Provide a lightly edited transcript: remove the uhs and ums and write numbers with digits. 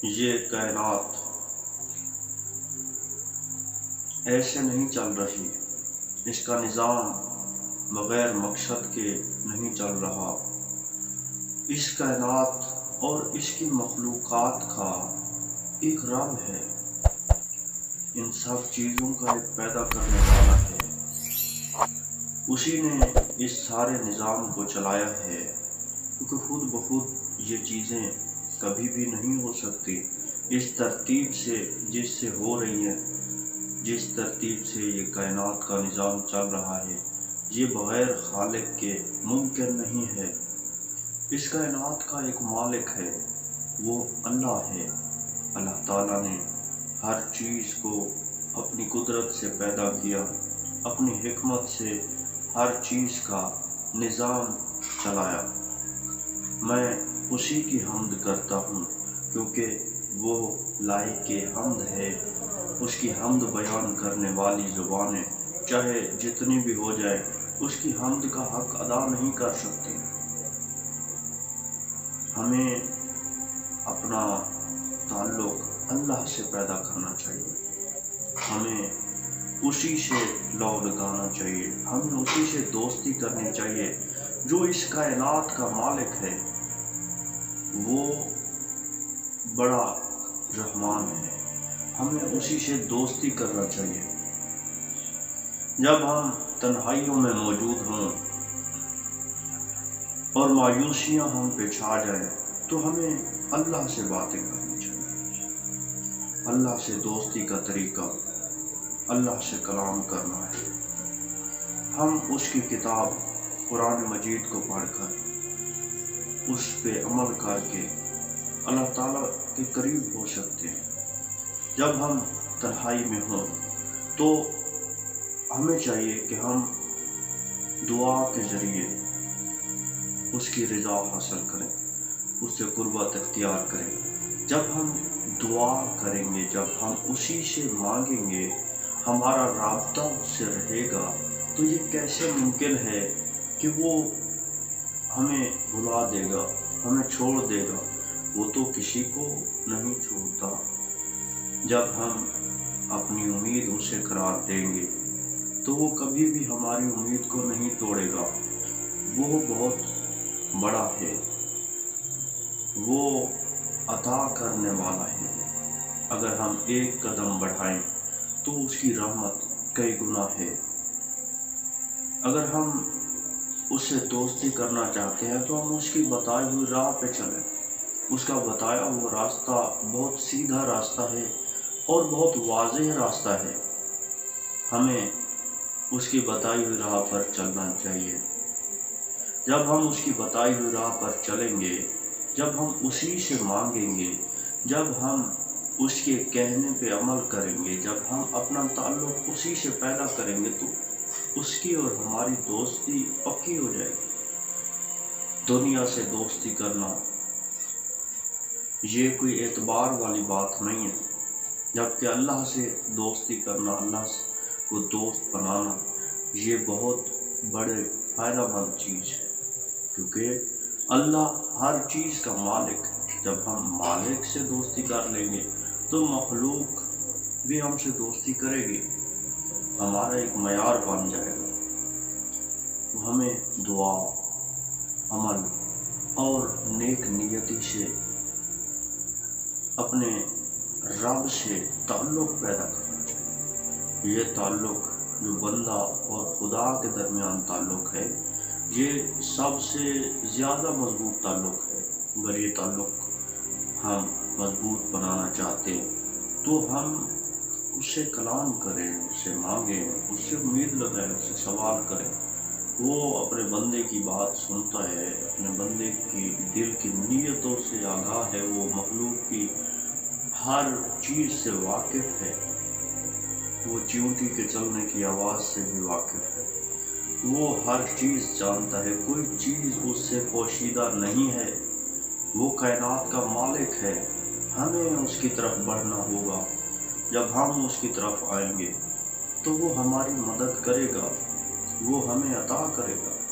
یہ کائنات ایسے نہیں چل رہی، اس کا نظام بغیر مقصد کے نہیں چل رہا۔ اس کائنات اور اس کی مخلوقات کا ایک رب ہے، ان سب چیزوں کا ایک پیدا کرنے والا ہے۔ اسی نے اس سارے نظام کو چلایا ہے، کیونکہ خود بخود یہ چیزیں کبھی بھی نہیں ہو سکتی۔ اس ترتیب سے جس سے ہو رہی ہیں، جس ترتیب سے یہ کائنات کا نظام چل رہا ہے، یہ بغیر خالق کے ممکن نہیں ہے۔ اس کائنات کا ایک مالک ہے، وہ اللہ ہے۔ اللہ تعالیٰ نے ہر چیز کو اپنی قدرت سے پیدا کیا، اپنی حکمت سے ہر چیز کا نظام چلایا۔ میں اسی کی حمد کرتا ہوں، کیونکہ وہ لائق حمد ہے۔ اس کی حمد بیان کرنے والی زبانیں چاہے جتنی بھی ہو جائے، اس کی حمد کا حق ادا نہیں کر سکتی۔ ہمیں اپنا تعلق اللہ سے پیدا کرنا چاہیے، ہمیں اسی سے لو لگانا چاہیے، ہمیں اسی سے دوستی کرنی چاہیے جو اس کائنات کا مالک ہے۔ وہ بڑا رحمان ہے، ہمیں اسی سے دوستی کرنا چاہیے۔ جب ہم تنہائیوں میں موجود ہوں اور مایوسیاں ہم پہ چھا جائیں، تو ہمیں اللہ سے باتیں کرنی چاہیے۔ اللہ سے دوستی کا طریقہ اللہ سے کلام کرنا ہے۔ ہم اس کی کتاب قرآن مجید کو پڑھ کر، اس پہ عمل کر کے اللہ تعالیٰ کے قریب ہو سکتے ہیں۔ جب ہم تنہائی میں ہوں تو ہمیں چاہیے کہ ہم دعا کے ذریعے اس کی رضا حاصل کریں، اس سے قربت اختیار کریں۔ جب ہم دعا کریں گے، جب ہم اسی سے مانگیں گے، ہمارا رابطہ اس سے رہے گا، تو یہ کیسے ممکن ہے کہ وہ ہمیں بھلا دے گا، ہمیں چھوڑ دے گا؟ وہ تو کسی کو نہیں چھوڑتا۔ جب ہم اپنی امید اسے قرار دیں گے تو وہ کبھی بھی ہماری امید کو نہیں توڑے گا۔ وہ بہت بڑا ہے، وہ عطا کرنے والا ہے۔ اگر ہم ایک قدم بڑھائیں تو اس کی رحمت کئی گنا ہے۔ اگر ہم اس سے دوستی کرنا چاہتے ہیں تو ہم اس کی بتائی ہوئی راہ پہ چلیں۔ اس کا بتایا ہوا راستہ بہت سیدھا راستہ ہے اور بہت واضح راستہ ہے۔ ہمیں اس کی بتائی ہوئی راہ پر چلنا چاہیے۔ جب ہم اس کی بتائی ہوئی راہ پر چلیں گے، جب ہم اسی سے مانگیں گے، جب ہم اس کے کہنے پہ عمل کریں گے، جب ہم اپنا تعلق اسی سے پیدا کریں گے، تو اس کی اور ہماری دوستی پکی ہو جائے گی۔ دنیا سے دوستی کرنا یہ کوئی اعتبار والی بات نہیں ہے، جبکہ اللہ سے دوستی کرنا، اللہ کو دوست بنانا، یہ بہت بڑے فائدہ مند چیز ہے، کیونکہ اللہ ہر چیز کا مالک ہے۔ جب ہم مالک سے دوستی کر لیں گے تو مخلوق بھی ہم سے دوستی کرے گی، ہمارا ایک معیار بن جائے گا۔ تو ہمیں دعا، عمل اور نیک نیتی سے اپنے رب سے تعلق پیدا کرنا چاہیے۔ یہ تعلق جو بندہ اور خدا کے درمیان تعلق ہے، یہ سب سے زیادہ مضبوط تعلق ہے۔ اگر یہ تعلق ہم مضبوط بنانا چاہتے تو ہم اس سے کلام کریں، اس سے مانگیں، اس سے امید لگائیں، اس سے سوال کریں۔ وہ اپنے بندے کی بات سنتا ہے، اپنے بندے کی دل کی نیتوں سے آگاہ ہے، وہ مخلوق کی ہر چیز سے واقف ہے، وہ چیونٹی کے چلنے کی آواز سے بھی واقف ہے، وہ ہر چیز جانتا ہے، کوئی چیز اس سے پوشیدہ نہیں ہے۔ وہ کائنات کا مالک ہے۔ ہمیں اس کی طرف بڑھنا ہوگا۔ جب ہم اس کی طرف آئیں گے تو وہ ہماری مدد کرے گا، وہ ہمیں عطا کرے گا۔